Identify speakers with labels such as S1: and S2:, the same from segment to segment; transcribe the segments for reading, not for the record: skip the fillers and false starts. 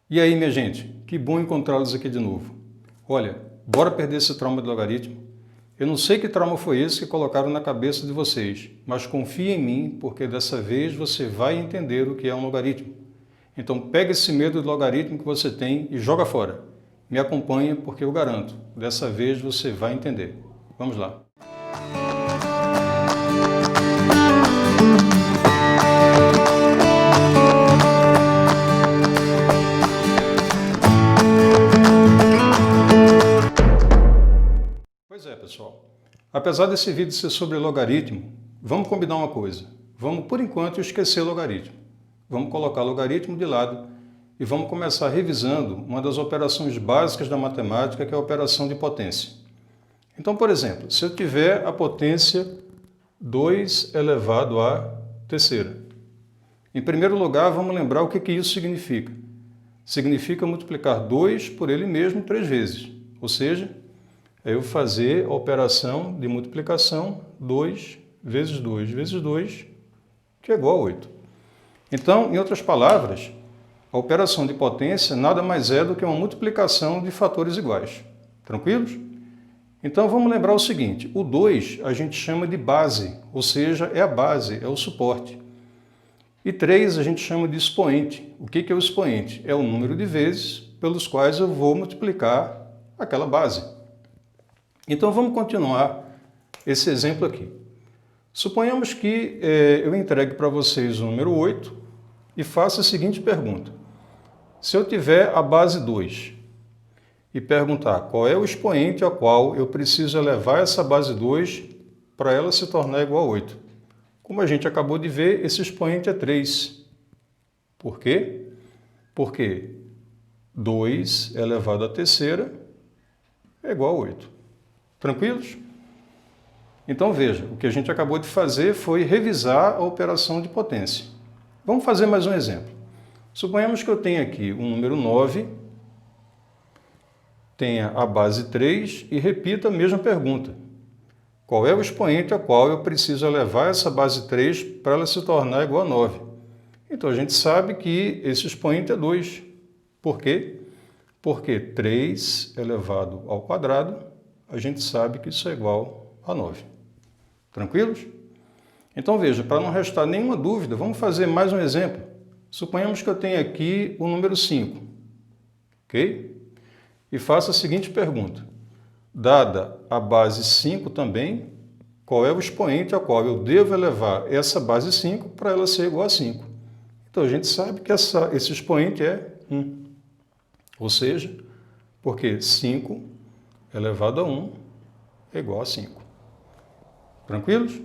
S1: E aí, minha gente, que bom encontrá-los aqui de novo. Olha, bora perder esse trauma de logaritmo? Eu não sei que trauma foi esse que colocaram na cabeça de vocês, mas confie em mim, porque dessa vez você vai entender o que é um logaritmo. Então pega esse medo de logaritmo que você tem e joga fora. Me acompanha, porque eu garanto, dessa vez você vai entender. Vamos lá. Pois é, pessoal. Apesar desse vídeo ser sobre logaritmo, vamos combinar uma coisa. Vamos, por enquanto, esquecer logaritmo. Vamos colocar logaritmo de lado e vamos começar revisando uma das operações básicas da matemática, que é a operação de potência. Então, por exemplo, se eu tiver a potência 2 elevado à terceira. Em primeiro lugar, vamos lembrar o que isso significa. Significa multiplicar 2 por ele mesmo 3 vezes, ou seja, é eu fazer a operação de multiplicação 2 vezes 2 vezes 2, que é igual a 8. Então, em outras palavras, a operação de potência nada mais é do que uma multiplicação de fatores iguais. Tranquilos? Então, vamos lembrar o seguinte, o 2 a gente chama de base, ou seja, é a base, é o suporte. E 3 a gente chama de expoente. O que é o expoente? É o número de vezes pelos quais eu vou multiplicar aquela base. Então, vamos continuar esse exemplo aqui. Suponhamos que eu entregue para vocês o número 8 e faça a seguinte pergunta. Se eu tiver a base 2 e perguntar qual é o expoente ao qual eu preciso elevar essa base 2 para ela se tornar igual a 8. Como a gente acabou de ver, esse expoente é 3. Por quê? Porque 2 elevado à terceira é igual a 8. Tranquilos? Então veja, o que a gente acabou de fazer foi revisar a operação de potência. Vamos fazer mais um exemplo. Suponhamos que eu tenha aqui um número 9, tenha a base 3 e repita a mesma pergunta. Qual é o expoente ao qual eu preciso elevar essa base 3 para ela se tornar igual a 9? Então a gente sabe que esse expoente é 2. Por quê? Porque 3 elevado ao quadrado, a gente sabe que isso é igual a 9. Tranquilos? Então veja, para não restar nenhuma dúvida, vamos fazer mais um exemplo. Suponhamos que eu tenha aqui o número 5, ok? E faça a seguinte pergunta. Dada a base 5 também, qual é o expoente ao qual eu devo elevar essa base 5 para ela ser igual a 5? Então a gente sabe que esse expoente é 1. Ou seja, porque 5 elevado a 1 é igual a 5. Tranquilos?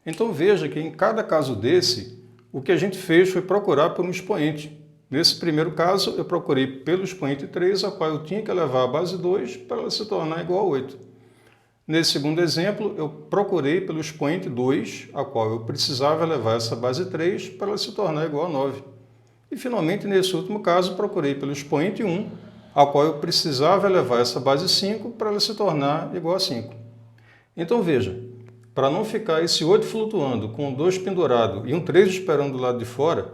S1: Então veja que em cada caso desse, o que a gente fez foi procurar por um expoente. Nesse primeiro caso, eu procurei pelo expoente 3, a qual eu tinha que elevar a base 2 para ela se tornar igual a 8. Nesse segundo exemplo, eu procurei pelo expoente 2, a qual eu precisava elevar essa base 3 para ela se tornar igual a 9. E finalmente, nesse último caso, procurei pelo expoente 1, a qual eu precisava elevar essa base 5 para ela se tornar igual a 5. Então veja, para não ficar esse 8 flutuando com um 2 pendurado e um 3 esperando do lado de fora,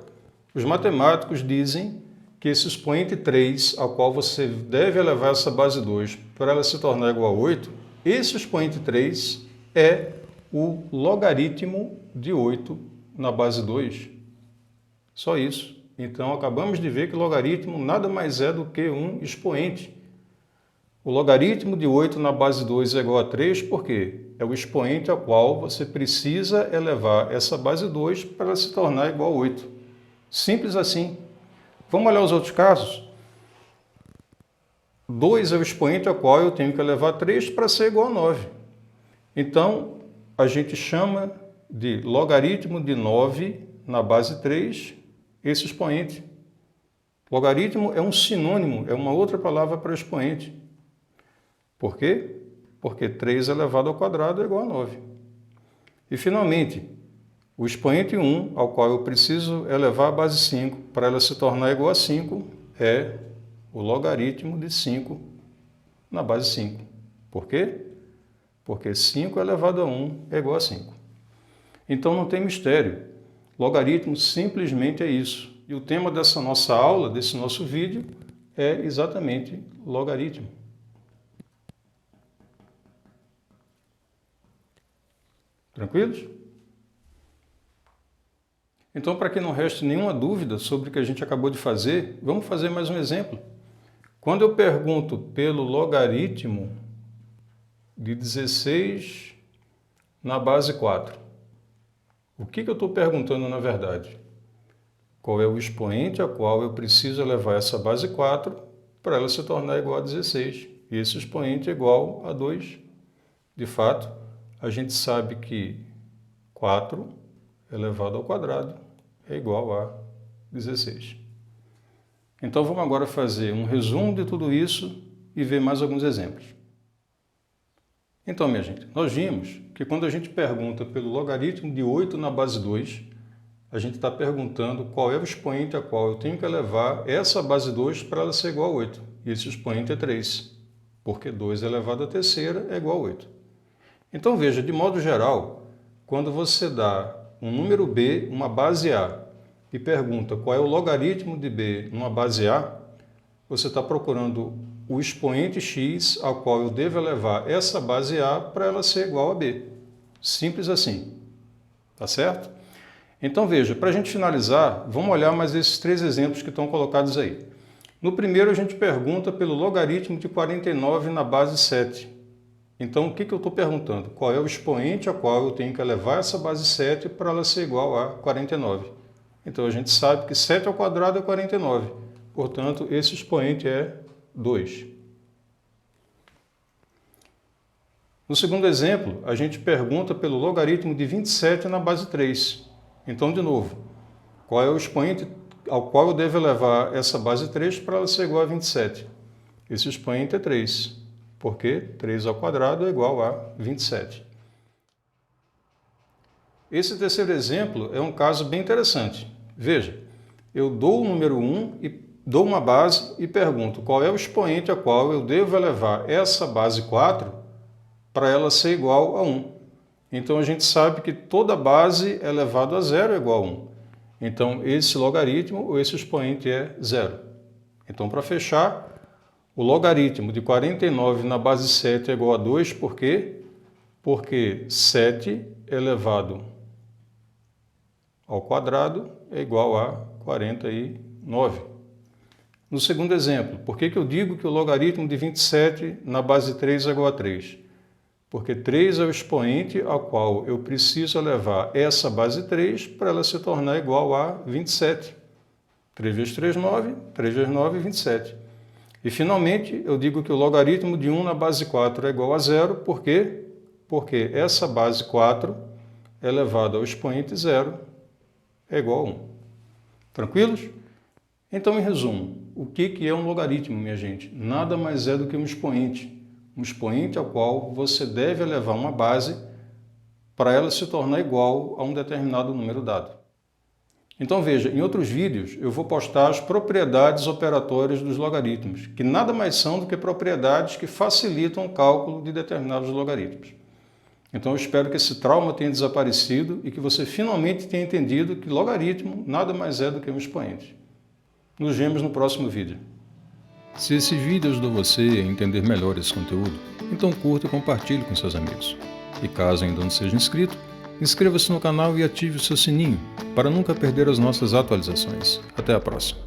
S1: os matemáticos dizem que esse expoente 3, ao qual você deve elevar essa base 2 para ela se tornar igual a 8, esse expoente 3 é o logaritmo de 8 na base 2. Só isso. Então, acabamos de ver que logaritmo nada mais é do que um expoente. O logaritmo de 8 na base 2 é igual a 3, por quê? É o expoente ao qual você precisa elevar essa base 2 para ela se tornar igual a 8. Simples assim. Vamos olhar os outros casos? 2 é o expoente ao qual eu tenho que elevar 3 para ser igual a 9. Então, a gente chama de logaritmo de 9 na base 3 esse expoente. Logaritmo é um sinônimo, é uma outra palavra para expoente. Por quê? Porque 3 elevado ao quadrado é igual a 9. E, finalmente, o expoente 1, ao qual eu preciso elevar a base 5 para ela se tornar igual a 5, é o logaritmo de 5 na base 5. Por quê? Porque 5 elevado a 1 é igual a 5. Então não tem mistério. Logaritmo simplesmente é isso. E o tema dessa nossa aula, desse nosso vídeo, é exatamente logaritmo. Tranquilos? Então, para que não reste nenhuma dúvida sobre o que a gente acabou de fazer, vamos fazer mais um exemplo. Quando eu pergunto pelo logaritmo de 16 na base 4, o que eu estou perguntando na verdade? Qual é o expoente a qual eu preciso elevar essa base 4 para ela se tornar igual a 16? E esse expoente é igual a 2. De fato, a gente sabe que 4 elevado ao quadrado é igual a 16. Então vamos agora fazer um resumo de tudo isso e ver mais alguns exemplos. Então, minha gente, nós vimos que quando a gente pergunta pelo logaritmo de 8 na base 2, a gente está perguntando qual é o expoente a qual eu tenho que elevar essa base 2 para ela ser igual a 8. E esse expoente é 3, porque 2 elevado à terceira é igual a 8. Então veja, de modo geral, quando você dá um número B, uma base A, e pergunta qual é o logaritmo de B numa base A, você está procurando o expoente x ao qual eu devo elevar essa base A para ela ser igual a B. Simples assim. Tá certo? Então veja, para a gente finalizar, vamos olhar mais esses 3 exemplos que estão colocados aí. No primeiro a gente pergunta pelo logaritmo de 49 na base 7. Então o que eu estou perguntando? Qual é o expoente a qual eu tenho que elevar essa base 7 para ela ser igual a 49? Então a gente sabe que 7 ao quadrado é 49. Portanto, esse expoente é 2. No segundo exemplo, a gente pergunta pelo logaritmo de 27 na base 3. Então, de novo, qual é o expoente ao qual eu devo elevar essa base 3 para ela ser igual a 27? Esse expoente é 3, porque 3 ao quadrado é igual a 27. Esse terceiro exemplo é um caso bem interessante. Veja, eu dou o número 1 e dou uma base e pergunto qual é o expoente a qual eu devo elevar essa base 4 para ela ser igual a 1. Então a gente sabe que toda base elevado a zero é igual a 1. Então esse logaritmo ou esse expoente é 0. Então para fechar, o logaritmo de 49 na base 7 é igual a 2, por quê? Porque 7 elevado ao quadrado é igual a 49. No segundo exemplo, por que eu digo que o logaritmo de 27 na base 3 é igual a 3? Porque 3 é o expoente ao qual eu preciso elevar essa base 3 para ela se tornar igual a 27. 3 vezes 3, 9. 3 vezes 9, 27. E, finalmente, eu digo que o logaritmo de 1 na base 4 é igual a 0. Por quê? Porque essa base 4 elevada ao expoente 0 é igual a 1. Tranquilos? Então, em resumo, o que é um logaritmo, minha gente? Nada mais é do que um expoente. Um expoente ao qual você deve elevar uma base para ela se tornar igual a um determinado número dado. Então veja, em outros vídeos eu vou postar as propriedades operatórias dos logaritmos, que nada mais são do que propriedades que facilitam o cálculo de determinados logaritmos. Então eu espero que esse trauma tenha desaparecido e que você finalmente tenha entendido que logaritmo nada mais é do que um expoente. Nos vemos no próximo vídeo. Se esse vídeo ajudou você a entender melhor esse conteúdo, então curta e compartilhe com seus amigos. E caso ainda não seja inscrito, inscreva-se no canal e ative o seu sininho para nunca perder as nossas atualizações. Até a próxima!